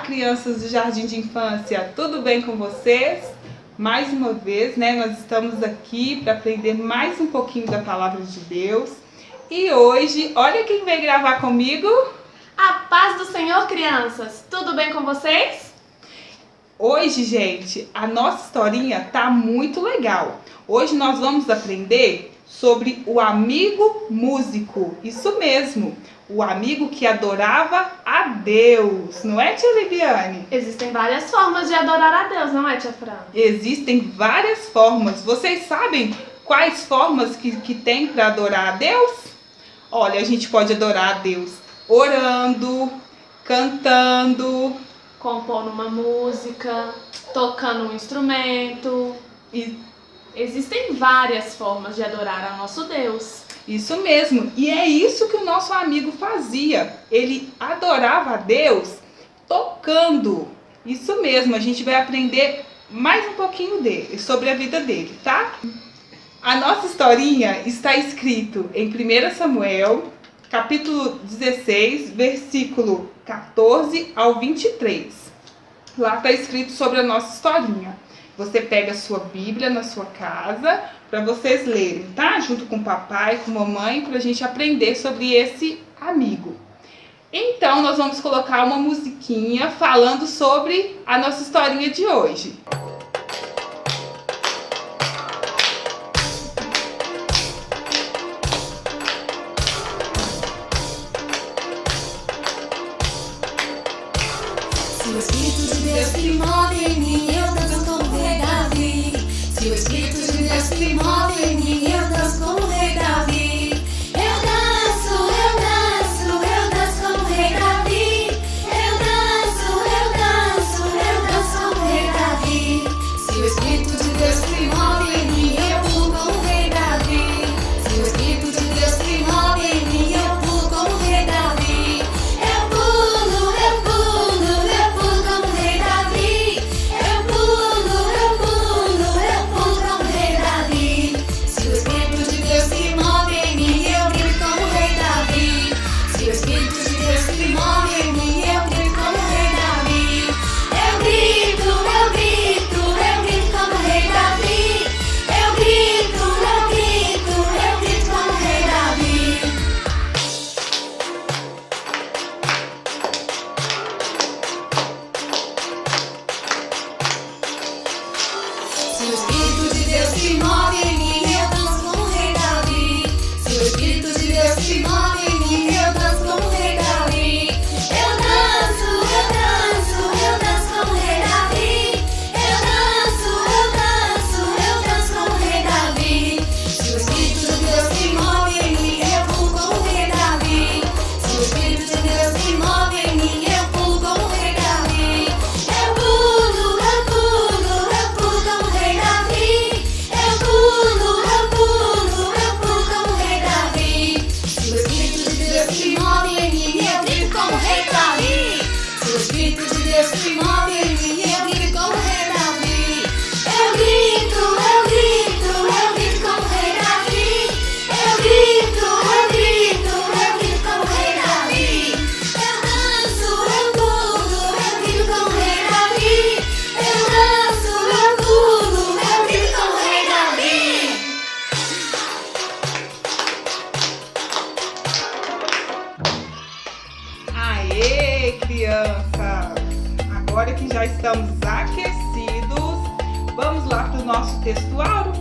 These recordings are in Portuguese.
crianças do Jardim de Infância, tudo bem com vocês? Mais uma vez, nós estamos aqui para aprender mais um pouquinho da Palavra de Deus. E hoje, olha quem veio gravar comigo. A paz do Senhor, crianças! Tudo bem com vocês? Hoje, gente, a nossa historinha tá muito legal. Hoje nós vamos aprender sobre o amigo músico. Isso mesmo, o amigo que adorava a Deus. Não é, tia Liviane? Existem várias formas de adorar a Deus, não é, tia Fran? Existem várias formas. Vocês sabem quais formas que tem para adorar a Deus? Olha, a gente pode adorar a Deus orando, cantando, Compondo uma música, tocando um instrumento. e Existem várias formas de adorar ao nosso Deus. isso mesmo. E é isso que o nosso amigo fazia. Ele adorava a Deus tocando. Isso mesmo, a gente vai aprender mais um pouquinho dele, sobre a vida dele, tá? A nossa historinha está escrito em 1 Samuel, capítulo 16, versículo 14 ao 23. Lá está escrito sobre a nossa historinha. Você pega a sua Bíblia na sua casa para vocês lerem, tá? Junto com o papai, com a mamãe, para a gente aprender sobre esse amigo. Então, nós vamos colocar uma musiquinha falando sobre a nossa historinha de hoje. Se o Espírito de Deus que move em mim, eu danço como o rei Davi. Se o Espírito de Deus que move em mim, eu danço como o rei Davi. Eu danço, eu danço, eu danço como o rei Davi. Eu danço, eu danço, eu danço como o rei Davi. Se o Espírito de Deus que move em mim, eu pulo como o rei Davi. Se o Espírito de Deus que move em mim, eu pulo como o rei Davi. Eu pulo, eu pulo, eu pulo como o rei Davi. Eu pulo, eu pulo, eu pulo como o rei Davi. Se o Espírito de Deus se move em mim, eu grito como o rei Davi. Se o Espírito de Deus se move em mim, eu grito como o rei Davi. Eu grito, eu grito, eu grito como o rei Davi. Eu grito, eu grito, eu grito como o rei Davi. Se o Espírito de Deus se move em mim, eu danço como o rei Davi. Se o Espírito de Deus se move em mim, eu danço como o rei Davi. Eu danço, eu danço, eu danço como o rei Davi. Eu danço, eu danço, eu danço como o rei Davi. Se o Espírito de Deus se move em mim, eu pulo como o rei Davi. Se o Espírito de Deus se move em mim, eu pulo como o rei Davi. Eu pulo, eu pulo, eu pulo como o rei Davi. Eu pulo, eu pulo, eu pulo como o rei Davi. Se o Espírito de Deus se move em mim, eu grito como o rei Davi. Se o Espírito de Deus se move em mim, eu grito como o rei Davi. Eu grito, eu grito, eu grito como o rei Davi. Eu grito, eu grito, eu grito como o rei Davi. Eu danço, eu pulo, eu grito como o rei Davi. Eu danço, eu pulo, eu grito como o rei Davi. Aê, crianças! Agora que já estamos aquecidos, vamos lá para o nosso textuário?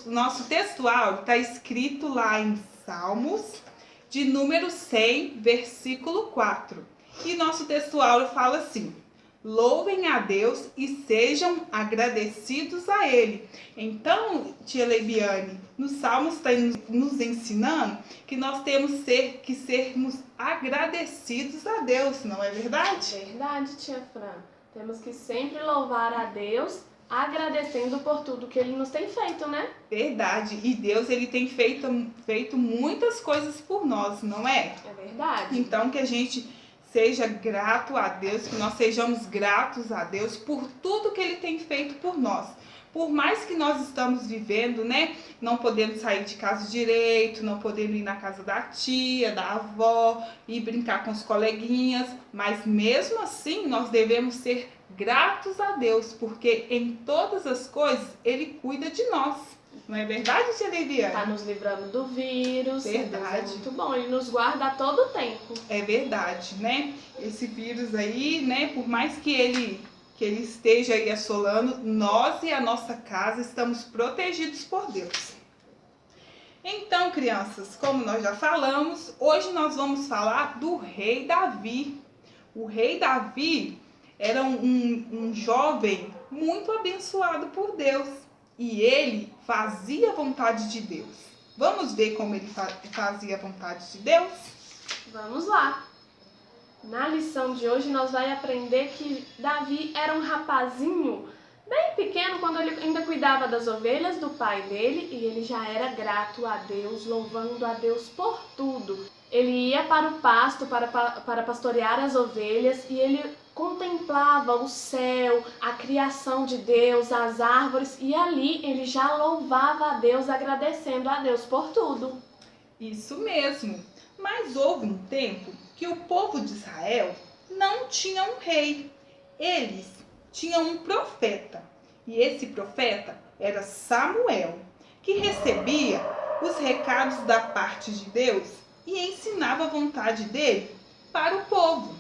O nosso textuário está escrito lá em Salmos, de número 100, versículo 4. E nosso textuário fala assim: louvem a Deus e sejam agradecidos a Ele. Então, tia Leibiane, nos Salmos está nos ensinando que nós temos que sermos agradecidos a Deus, não é verdade? Verdade, tia Fran. Temos que sempre louvar a Deus, agradecendo por tudo que Ele nos tem feito, né? Verdade. E Deus, Ele tem feito muitas coisas por nós, não é? É verdade. Então, que a gente seja grato a Deus, que nós sejamos gratos a Deus por tudo que Ele tem feito por nós. Por mais que nós estamos vivendo, né, não podendo sair de casa direito, não podendo ir na casa da tia, da avó, ir brincar com os coleguinhas, mas mesmo assim nós devemos ser gratos a Deus, porque em todas as coisas Ele cuida de nós. Não é verdade, tia Liviane? Tá nos livrando do vírus. Verdade. Deus é muito bom, Ele nos guarda a todo tempo. É verdade, né? Esse vírus aí, né, por mais que ele esteja aí assolando, nós e a nossa casa estamos protegidos por Deus. Então, crianças, como nós já falamos, hoje nós vamos falar do rei Davi. O rei Davi era um jovem muito abençoado por Deus e ele fazia a vontade de Deus. Vamos ver como ele fazia a vontade de Deus? Vamos lá! Na lição de hoje nós vamos aprender que Davi era um rapazinho bem pequeno quando ele ainda cuidava das ovelhas do pai dele e ele já era grato a Deus, louvando a Deus por tudo. Ele ia para o pasto para pastorear as ovelhas e ele contemplava o céu, a criação de Deus, as árvores e ali ele já louvava a Deus, agradecendo a Deus por tudo. Isso mesmo. Mas houve um tempo que o povo de Israel não tinha um rei. Eles tinham um profeta. E esse profeta era Samuel, que recebia os recados da parte de Deus e ensinava a vontade dele para o povo.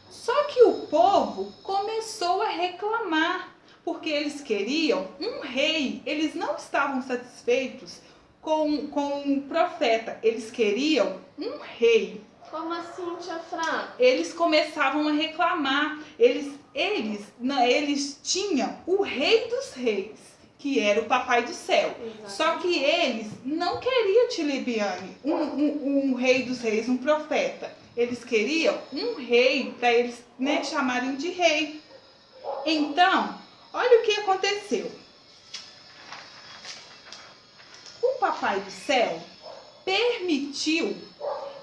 Só que o povo começou a reclamar, porque eles queriam um rei. Eles não estavam satisfeitos com o profeta, eles queriam um rei. Como assim, tia Fran? Eles começavam a reclamar. Eles tinham o rei dos reis, que era o papai do céu. Exato. Só que eles não queriam, tia Libiane, um rei dos reis, um profeta. Eles queriam um rei para eles, né, chamarem de rei. Então, olha o que aconteceu. O papai do céu permitiu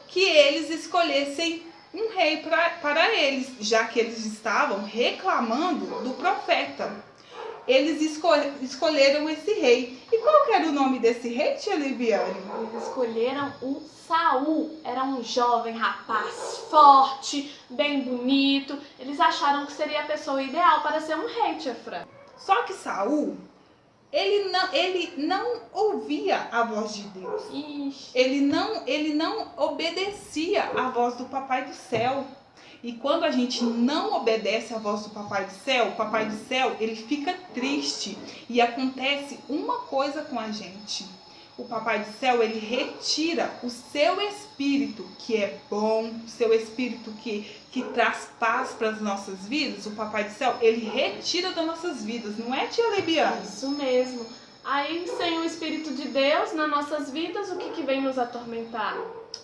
que eles escolhessem um rei para eles, já que eles estavam reclamando do profeta. Eles escolheram esse rei. E qual que era o nome desse rei, tia Liviane? Eles escolheram o Saul. Era um jovem rapaz forte, bem bonito. Eles acharam que seria a pessoa ideal para ser um rei, tia Fran. Só que Saul, ele não ouvia a voz de Deus. Ixi. Ele não obedecia à voz do Papai do Céu. E quando a gente não obedece à voz do Papai do Céu, o Papai do Céu, ele fica triste. E acontece uma coisa com a gente. O Papai do Céu, ele retira o seu espírito, que é bom, o seu espírito que traz paz para as nossas vidas. O Papai do Céu, ele retira das nossas vidas, não é, tia Lebiane? Isso mesmo. Aí, sem o Espírito de Deus nas nossas vidas, o que vem nos atormentar?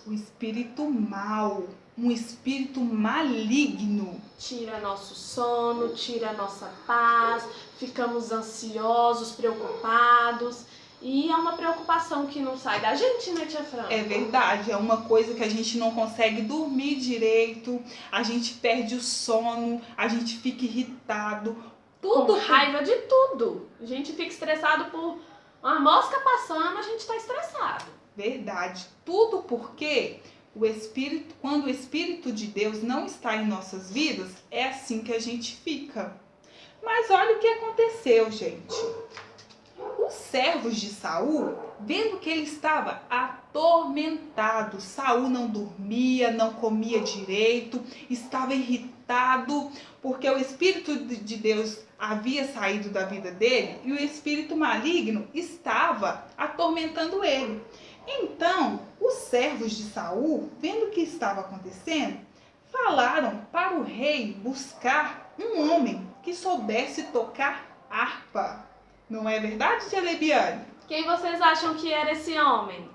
O espírito mau, um espírito maligno. Tira nosso sono, tira nossa paz, ficamos ansiosos, preocupados. E é uma preocupação que não sai da gente, né, tia Fran? É verdade, é uma coisa que a gente não consegue dormir direito, a gente perde o sono, a gente fica irritado. Tudo com raiva de tudo. A gente fica estressado por uma mosca passando, a gente tá estressado. Verdade. Tudo porque quando o Espírito de Deus não está em nossas vidas, é assim que a gente fica. Mas olha o que aconteceu, gente. Os servos de Saul, vendo que ele estava atormentado, Saul não dormia, não comia direito, estava irritado, porque o Espírito de Deus havia saído da vida dele e o espírito maligno estava atormentando ele. Então, os servos de Saul, vendo o que estava acontecendo, falaram para o rei buscar um homem que soubesse tocar harpa. Não é verdade, tia Lebiane? Quem vocês acham que era esse homem?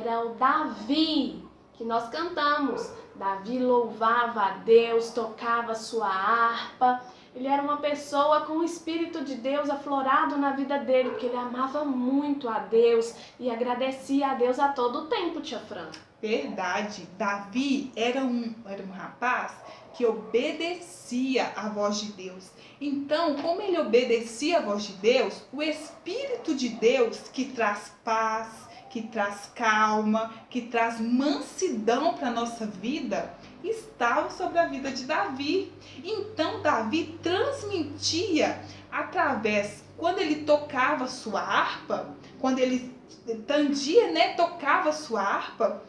Era o Davi, que nós cantamos. Davi louvava a Deus, tocava sua harpa. Ele era uma pessoa com o Espírito de Deus aflorado na vida dele, porque ele amava muito a Deus e agradecia a Deus a todo o tempo, tia Fran. Verdade, Davi era um rapaz que obedecia à voz de Deus. Então, como ele obedecia à voz de Deus, o Espírito de Deus, que traz paz, que traz calma, que traz mansidão para a nossa vida, estava sobre a vida de Davi. Então, Davi transmitia através, quando ele tocava sua harpa, quando ele tandia, né, tocava sua harpa,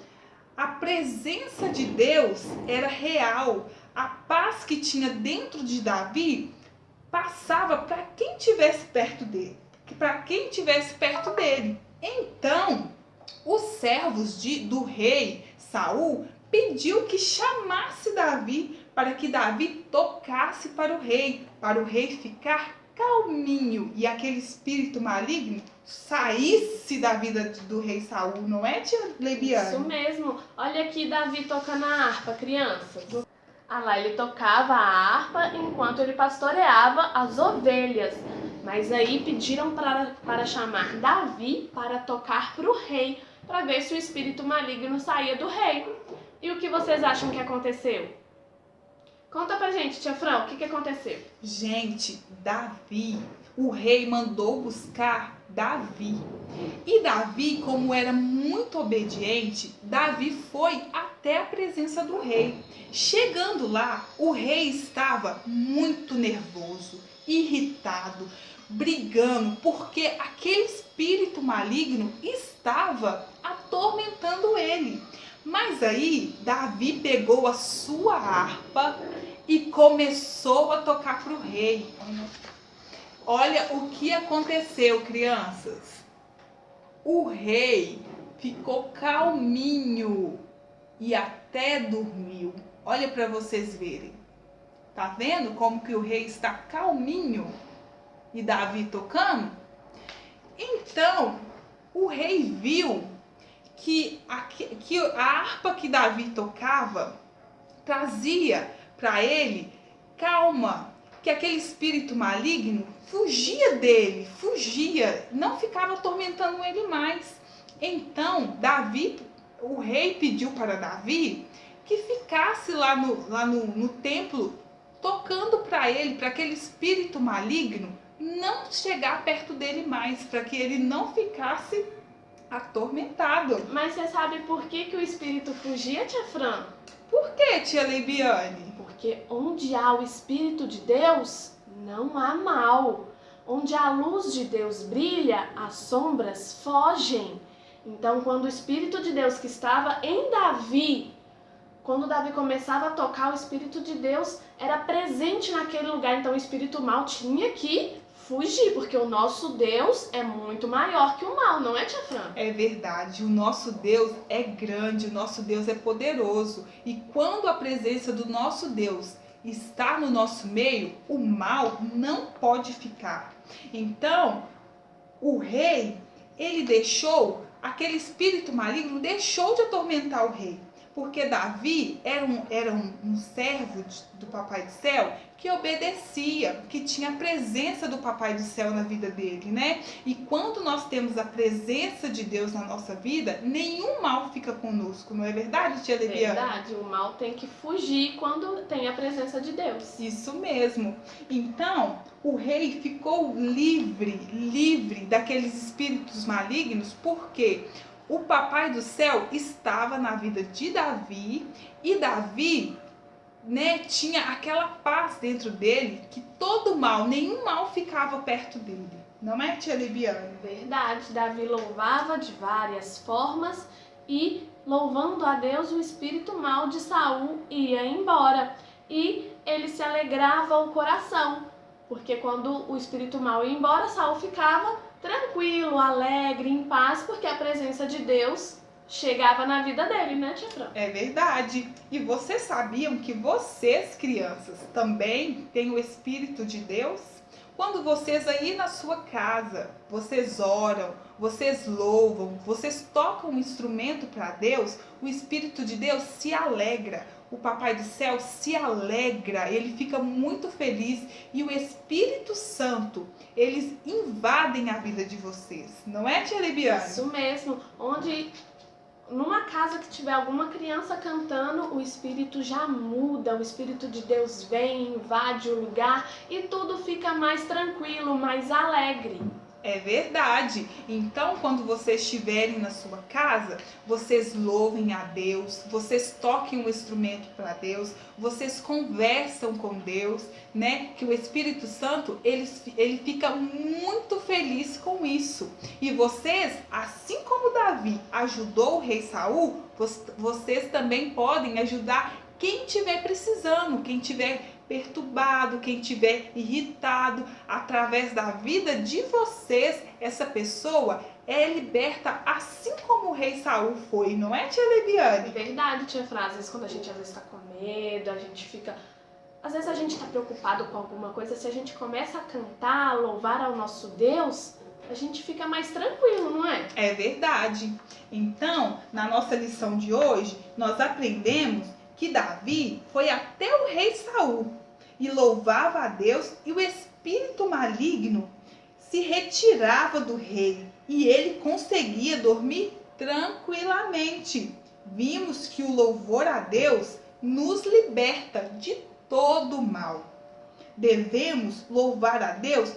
a presença de Deus era real. A paz que tinha dentro de Davi passava para quem estivesse perto dele, para quem estivesse perto dele. Então, os servos do rei Saul pediu que chamasse Davi para que Davi tocasse para o rei ficar calminho e aquele espírito maligno saísse da vida do rei Saul, não é, tia Lebiane? Isso mesmo. Olha aqui Davi tocando a harpa, crianças. Ah lá, ele tocava a harpa enquanto ele pastoreava as ovelhas. Mas aí pediram para chamar Davi para tocar para o rei, para ver se o espírito maligno saía do rei. E o que vocês acham que aconteceu? Conta pra gente, tia Fran, o que aconteceu? Gente, Davi, o rei mandou buscar Davi. E Davi, como era muito obediente, Davi foi até a presença do rei. Chegando lá, o rei estava muito nervoso, irritado, brigando, porque aquele espírito maligno estava atormentando ele. Mas aí, Davi pegou a sua harpa e começou a tocar para o rei. Olha o que aconteceu, crianças. O rei ficou calminho e até dormiu. Olha para vocês verem. Tá vendo como que o rei está calminho e Davi tocando? Então, o rei viu que a harpa que Davi tocava trazia para ele calma, que aquele espírito maligno fugia dele, não ficava atormentando ele mais. Então, o rei pediu para Davi que ficasse lá no templo tocando para ele, para aquele espírito maligno não chegar perto dele mais, para que ele não ficasse atormentado. Mas você sabe por que o espírito fugia, tia Fran? Por que, tia Leibiane? Porque onde há o Espírito de Deus, não há mal. Onde a luz de Deus brilha, as sombras fogem. Então, quando o Espírito de Deus que estava em Davi, quando Davi começava a tocar, o Espírito de Deus era presente naquele lugar. Então, o espírito mal tinha que fugir, porque o nosso Deus é muito maior que o mal, não é, tia Fran? É verdade, o nosso Deus é grande, o nosso Deus é poderoso. E quando a presença do nosso Deus está no nosso meio, o mal não pode ficar. Então, o rei, ele deixou, aquele espírito maligno deixou de atormentar o rei. Porque Davi era um servo do Papai do Céu que obedecia, que tinha a presença do Papai do Céu na vida dele, né? E quando nós temos a presença de Deus na nossa vida, nenhum mal fica conosco, não é verdade, tia Lebiane? Verdade, o mal tem que fugir quando tem a presença de Deus. Isso mesmo. Então, o rei ficou livre daqueles espíritos malignos, porque o Papai do Céu estava na vida de Davi e Davi, né, tinha aquela paz dentro dele que todo mal, nenhum mal ficava perto dele. Não é, tia Lebiane? Verdade, Davi louvava de várias formas e, louvando a Deus, o espírito mal de Saul ia embora. E ele se alegrava o coração, porque quando o espírito mal ia embora, Saul ficava tranquilo, alegre, em paz, porque a presença de Deus chegava na vida dele, né, tia Fran? É verdade. E vocês sabiam que vocês, crianças, também têm o Espírito de Deus? Quando vocês aí na sua casa, vocês oram, vocês louvam, vocês tocam um instrumento para Deus, o Espírito de Deus se alegra. O Papai do Céu se alegra, ele fica muito feliz e o Espírito Santo, eles invadem a vida de vocês. Não é, tia Libiane? Isso mesmo. Onde numa casa que tiver alguma criança cantando, o Espírito já muda, o Espírito de Deus vem, invade o lugar e tudo fica mais tranquilo, mais alegre. É verdade. Então, quando vocês estiverem na sua casa, vocês louvem a Deus, vocês toquem um instrumento para Deus, vocês conversam com Deus, né? Que o Espírito Santo, ele fica muito feliz com isso. E vocês, assim como Davi ajudou o rei Saul, vocês também podem ajudar quem estiver precisando, quem estiver perturbado, quem estiver irritado, através da vida de vocês, essa pessoa é liberta assim como o rei Saul foi, não é, tia É Libiane? verdade, tia Fran. Às vezes quando a gente está com medo, a gente fica... Às vezes a gente está preocupado com alguma coisa, se a gente começa a cantar, a louvar ao nosso Deus, a gente fica mais tranquilo, não é? É verdade. Então, na nossa lição de hoje, nós aprendemos que Davi foi até o rei Saul e louvava a Deus, e o espírito maligno se retirava do rei e ele conseguia dormir tranquilamente. Vimos que o louvor a Deus nos liberta de todo o mal. Devemos louvar a Deus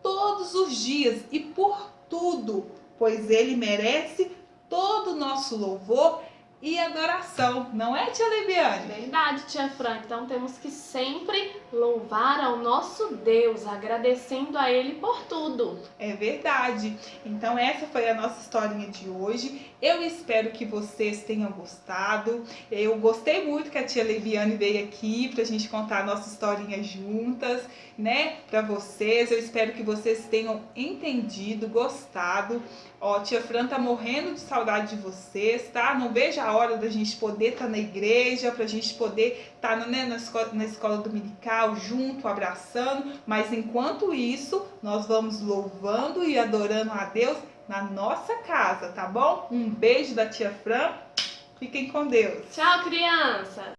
todos os dias e por tudo, pois ele merece todo o nosso louvor e adoração, não é, tia Libiane? Verdade, tia Fran. Então temos que sempre louvar ao nosso Deus, agradecendo a Ele por tudo. É verdade. Então essa foi a nossa historinha de hoje. Eu espero que vocês tenham gostado. Eu gostei muito que a tia Libiane veio aqui pra gente contar a nossa historinha juntas, né? Pra vocês. Eu espero que vocês tenham entendido, gostado. Ó, tia Fran tá morrendo de saudade de vocês, tá? Não vejo a hora da gente poder estar na igreja, pra gente poder estar na escola dominical junto, abraçando. Mas enquanto isso, nós vamos louvando e adorando a Deus na nossa casa, tá bom? Um beijo da tia Fran. Fiquem com Deus. Tchau, criança!